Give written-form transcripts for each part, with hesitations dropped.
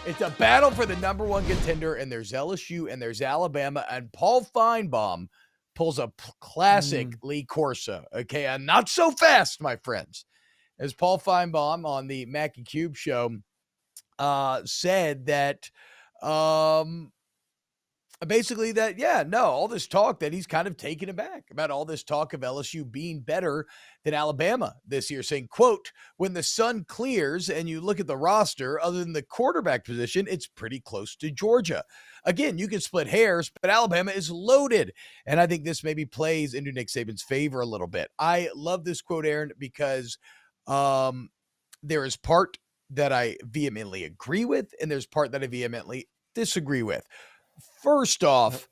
It's a battle for the number one contender, and there's LSU and there's Alabama, and Paul Finebaum pulls a classic Lee Corso. Okay, and not so fast, my friends. As Paul Finebaum on the Mac and Cube show said that basically that, all this talk that he's kind of taken aback about all this talk of LSU being better than Alabama this year, saying, quote, when the sun clears and you look at the roster, other than the quarterback position, it's pretty close to Georgia. Again, you can split hairs, but Alabama is loaded. And I think this maybe plays into Nick Saban's favor a little bit. I love this quote, Aaron, because there is part that I vehemently agree with, and there's part that I vehemently disagree with. First off,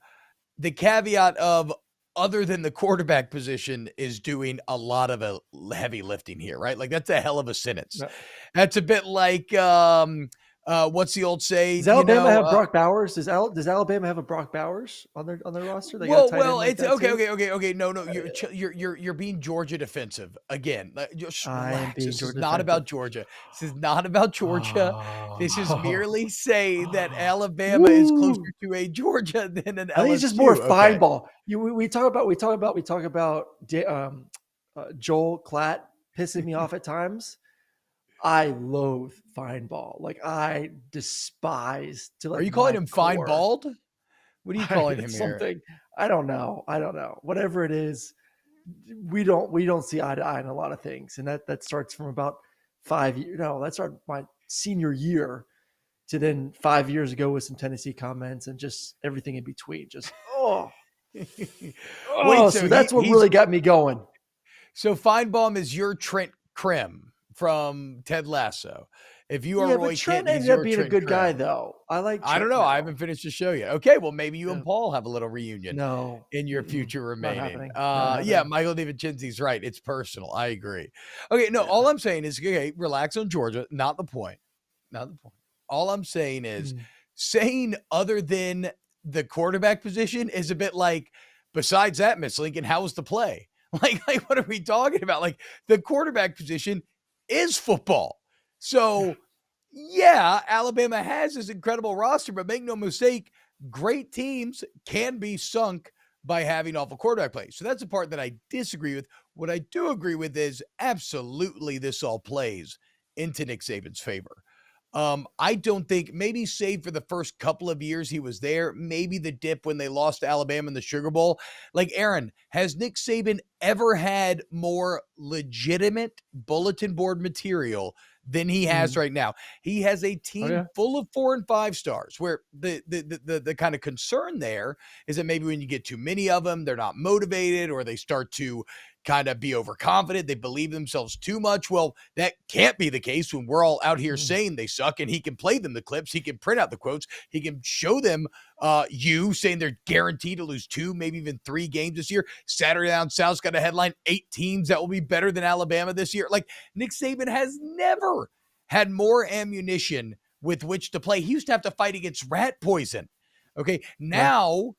the caveat of other than the quarterback position is doing a lot of a heavy lifting here, right? Like that's a hell of a sentence. No. That's a bit like, what's the old say? Does Alabama have Brock Bowers? Does Alabama have a Brock Bowers on their roster? They got it's okay. No, you're being Georgia defensive again. Just relax. This is not about Georgia. This is not about Georgia. This is merely saying that Alabama is closer to a Georgia than an LSU. I think it's just more fine ball. We talk about Joel Klatt pissing me off at times. I loathe fine ball. Like I despise to like. Are you calling him fine balled? What are you calling him something? Here? I don't know. Whatever it is, we don't see eye to eye in a lot of things. And that starts from about 5 years. No, that started my senior year to then 5 years ago with some Tennessee comments and just everything in between. Just so that's what really got me going. So Finebaum is your Trent Krim from Ted Lasso. If you are Roy Trent Kent, ended up being a good guy, though. I like. Trent I don't know. now. I haven't finished the show yet. Okay, well maybe you and Paul have a little reunion. No, in your future remaining. Yeah, Michael DiVincenzi's right. It's personal. I agree. Okay, no. All I'm saying is, okay, relax on Georgia. Not the point. All I'm saying is, saying other than the quarterback position is a bit like. Besides that, Miss Lincoln, how was the play? Like what are we talking about? Like the quarterback position is football. So, Alabama has this incredible roster, but make no mistake, great teams can be sunk by having awful quarterback play. So that's the part that I disagree with. What I do agree with is absolutely this all plays into Nick Saban's favor. I don't think, maybe save for the first couple of years he was there, maybe the dip when they lost to Alabama in the Sugar Bowl. Like, Aaron, has Nick Saban ever had more legitimate bulletin board material than he has right now? He has a team full of 4 and 5 stars, where the kind of concern there is that maybe when you get too many of them, they're not motivated, or they start to kind of be overconfident. They believe themselves too much. Well, that can't be the case when we're all out here saying they suck, and he can play them the clips. He can print out the quotes. He can show them you saying they're guaranteed to lose 2, maybe even 3 games this year. Saturday Down South's got a headline, 8 teams that will be better than Alabama this year. Like, Nick Saban has never had more ammunition with which to play. He used to have to fight against rat poison. Okay. Now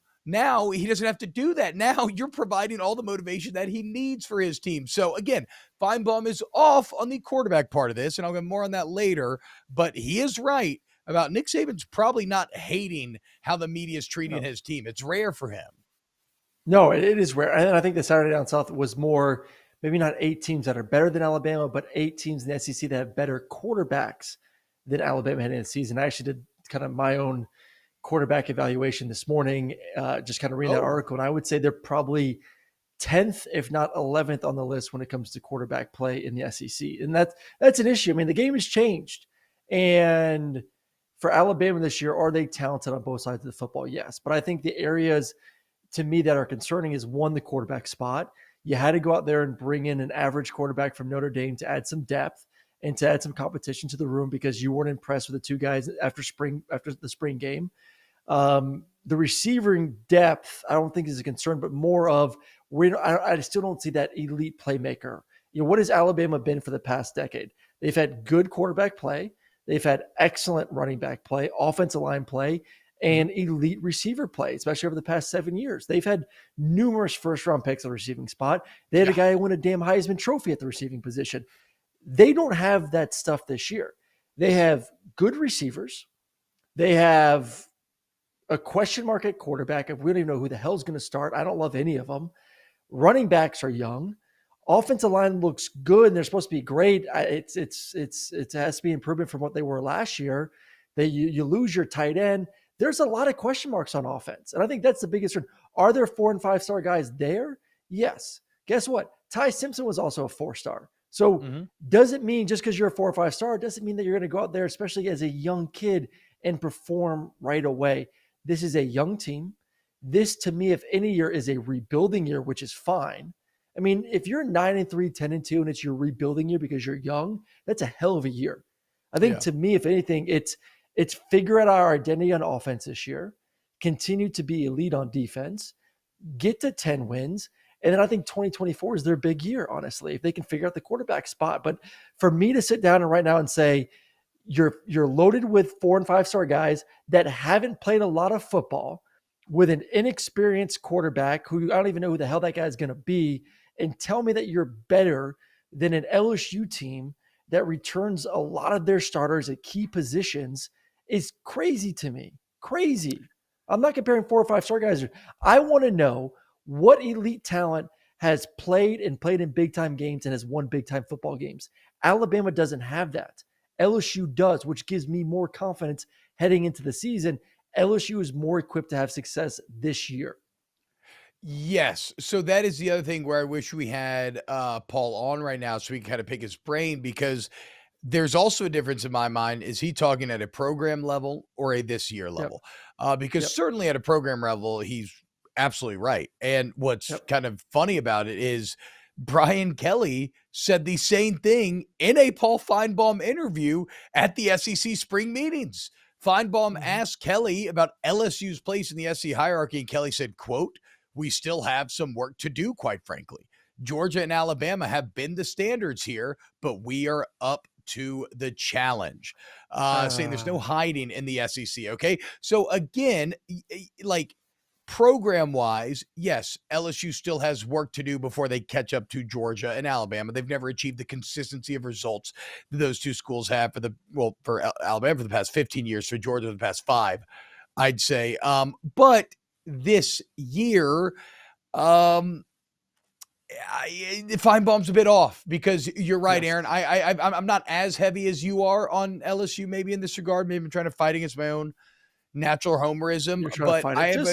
he doesn't have to do that. Now you're providing all the motivation that he needs for his team. So again, Finebaum is off on the quarterback part of this, and I'll get more on that later, but he is right about Nick Saban's probably not hating how the media is treating his team. It's rare for him. No, it is rare. And I think the Saturday Down South was more, maybe not 8 teams that are better than Alabama, but 8 teams in the SEC that have better quarterbacks than Alabama had in the season. I actually did kind of my own quarterback evaluation this morning, just kind of reading that article. And I would say they're probably 10th, if not 11th on the list when it comes to quarterback play in the SEC. And that's an issue. I mean, the game has changed. And for Alabama this year, are they talented on both sides of the football? Yes. But I think the areas to me that are concerning is, one, the quarterback spot. You had to go out there and bring in an average quarterback from Notre Dame to add some depth and to add some competition to the room, because you weren't impressed with the 2 guys after the spring game. The receiving depth, I don't think is a concern, but more of I still don't see that elite playmaker. What has Alabama been for the past decade? They've had good quarterback play. They've had excellent running back play, offensive line play, and elite receiver play, especially over the past 7 years. They've had numerous first-round picks at the receiving spot. They had a guy who won a damn Heisman Trophy at the receiving position. They don't have that stuff this year. They have good receivers. They have a question mark at quarterback. We don't even know who the hell's going to start. I don't love any of them. Running backs are young. Offensive line looks good, and they're supposed to be great. It has to be improvement from what they were last year. You lose your tight end. There's a lot of question marks on offense, and I think that's the biggest one. Are there 4 and 5 star guys there? Yes. Guess what? Ty Simpson was also a 4-star. So doesn't mean just because you're a 4 or 5 star doesn't mean that you're going to go out there, especially as a young kid, and perform right away. This is a young team. This, to me, if any year, is a rebuilding year, which is fine. I mean, if you're 9-3, 10-2, and it's your rebuilding year because you're young, that's a hell of a year. I think to me, if anything, it's figure out our identity on offense this year, continue to be elite on defense, get to 10 wins, and then I think 2024 is their big year, honestly, if they can figure out the quarterback spot. But for me to sit down and right now and say, you're loaded with 4 and 5 star guys that haven't played a lot of football with an inexperienced quarterback who I don't even know who the hell that guy is going to be, and tell me that you're better than an LSU team that returns a lot of their starters at key positions is crazy to me. Crazy. I'm not comparing 4 or 5 star guys. I want to know what elite talent has played in big time games and has won big time football games. Alabama doesn't have that. LSU does, which gives me more confidence heading into the season. LSU is more equipped to have success this year. Yes. So that is the other thing where I wish we had Paul on right now so we can kind of pick his brain, because there's also a difference in my mind. Is he talking at a program level or a this year level? Because certainly at a program level, he's absolutely right. And what's kind of funny about it is Brian Kelly said the same thing in a Paul Finebaum interview at the SEC spring meetings. Finebaum asked Kelly about LSU's place in the SEC hierarchy, and Kelly said, quote, "We still have some work to do, quite frankly. Georgia and Alabama have been the standards here, but we are up to the challenge." Saying there's no hiding in the SEC, okay? So again, like program-wise, yes, LSU still has work to do before they catch up to Georgia and Alabama. They've never achieved the consistency of results that those two schools have for Alabama for the past 15 years, for Georgia for the past 5, I'd say. But this year, Finebaum's a bit off, because you're right, Aaron. I'm not as heavy as you are on LSU, maybe in this regard. Maybe I'm trying to fight against my own natural homerism, but I have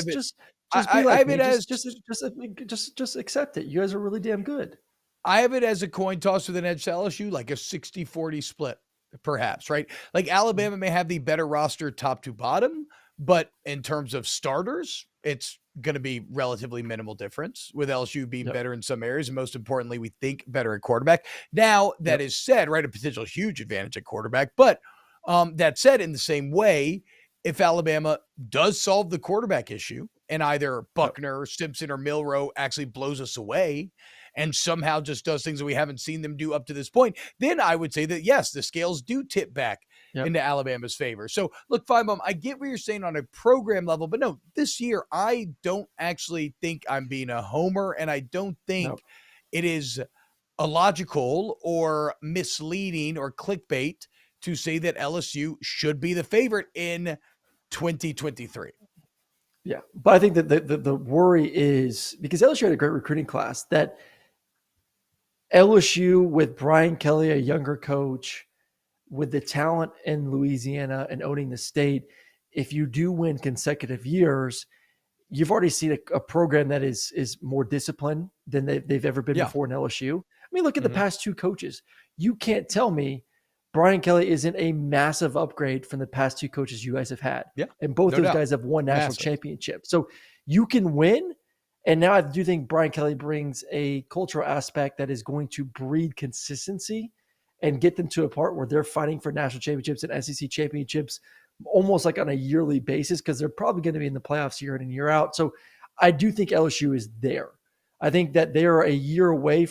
just accept it. You guys are really damn good. I have it as a coin toss with an edge to LSU, like a 60-40 split, perhaps, right? Like Alabama may have the better roster top to bottom, but in terms of starters, it's going to be relatively minimal difference, with LSU being better in some areas. And most importantly, we think better at quarterback. Now, that is said, right, a potential huge advantage at quarterback. But that said, in the same way, if Alabama does solve the quarterback issue and either Buckner, Simpson, or Milroe actually blows us away and somehow just does things that we haven't seen them do up to this point, then I would say that, yes, the scales do tip back into Alabama's favor. So, look, Finebaum, I get what you're saying on a program level, but no, this year, I don't actually think I'm being a homer, and I don't think it is illogical or misleading or clickbait to say that LSU should be the favorite in 2023. Yeah, but I think that the worry is, because LSU had a great recruiting class, that LSU with Brian Kelly, a younger coach, with the talent in Louisiana and owning the state, if you do win consecutive years, you've already seen a program that is more disciplined than they've ever been before in LSU. I mean, look at the past 2 coaches. You can't tell me Brian Kelly isn't a massive upgrade from the past 2 coaches you guys have had. Yeah, and both those guys have won national championships. So you can win. And now I do think Brian Kelly brings a cultural aspect that is going to breed consistency and get them to a part where they're fighting for national championships and SEC championships almost like on a yearly basis, because they're probably going to be in the playoffs year in and year out. So I do think LSU is there. I think that they're a year away,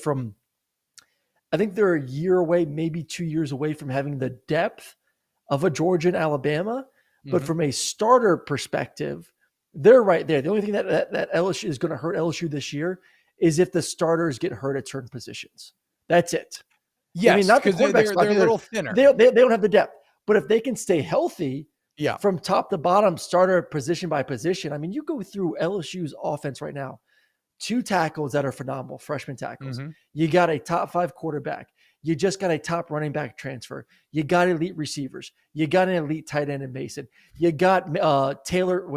maybe 2 years away from having the depth of a Georgia and Alabama. But from a starter perspective, they're right there. The only thing that LSU is going to hurt LSU this year is if the starters get hurt at certain positions. That's it. Yes, I mean, not because they're a little thinner. They don't have the depth. But if they can stay healthy, Yeah. from top to bottom, starter position by position. I mean, you go through LSU's offense right now. 2 tackles that are phenomenal, freshman tackles. Mm-hmm. You got a top 5 quarterback. You just got a top running back transfer. You got elite receivers. You got an elite tight end in Mason. You got Taylor,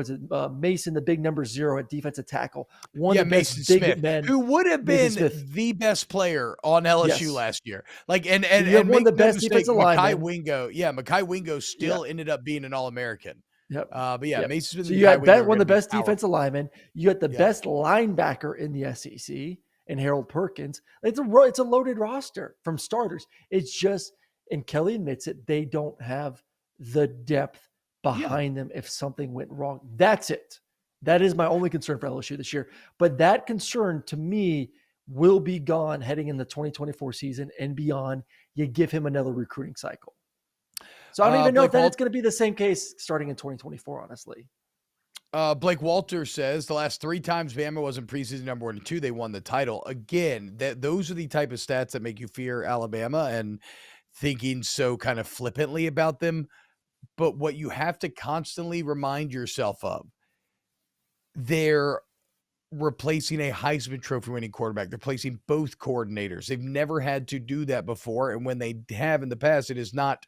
Mason, the big number 0 at defensive tackle. One of the Mason best big Smith, men. who would have Mason been Smith. the best player on LSU Yes. last year. Like, and You have one of make the no best mistake, defensive linemen. Mekhi Wingo still ended up being an All-American. Yep. But yeah, Yep. Mason Smith So and you Mekhi got Wingo one of the best powerful. defensive linemen. You got the Yep. best linebacker in the SEC and Harold Perkins. It's a loaded roster from starters. It's just, and Kelly admits it, they don't have the depth behind them if something went wrong. That's it. That is my only concern for LSU this year. But that concern to me will be gone heading in the 2024 season and beyond. You give him another recruiting cycle. So I don't even know if it's going to be the same case starting in 2024, honestly. Blake Walter says the last 3 times Bama wasn't preseason number 1 and 2, they won the title. Again, those are the type of stats that make you fear Alabama and thinking so kind of flippantly about them. But what you have to constantly remind yourself of, they're replacing a Heisman Trophy winning quarterback. They're replacing both coordinators. They've never had to do that before. And when they have in the past, it is not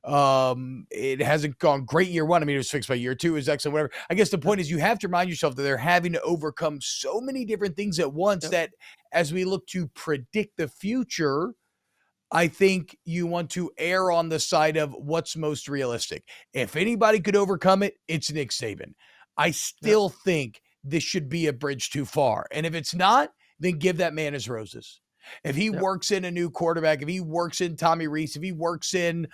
it hasn't gone great year 1. I mean, it was fixed by year 2, is excellent, whatever. I guess the point is you have to remind yourself that they're having to overcome so many different things at once that as we look to predict the future, I think you want to err on the side of what's most realistic. If anybody could overcome it, it's Nick Saban. I still think this should be a bridge too far. And if it's not, then give that man his roses. If he works in a new quarterback, if he works in Tommy Reese, if he works in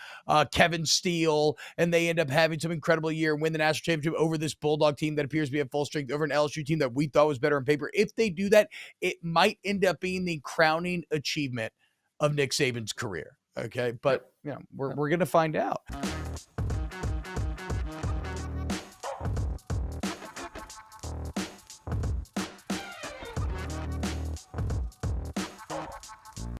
Kevin Steele, and they end up having some incredible year and win the national championship over this Bulldog team that appears to be at full strength, over an LSU team that we thought was better on paper, if they do that, it might end up being the crowning achievement of Nick Saban's career. Okay. But we're going to find out.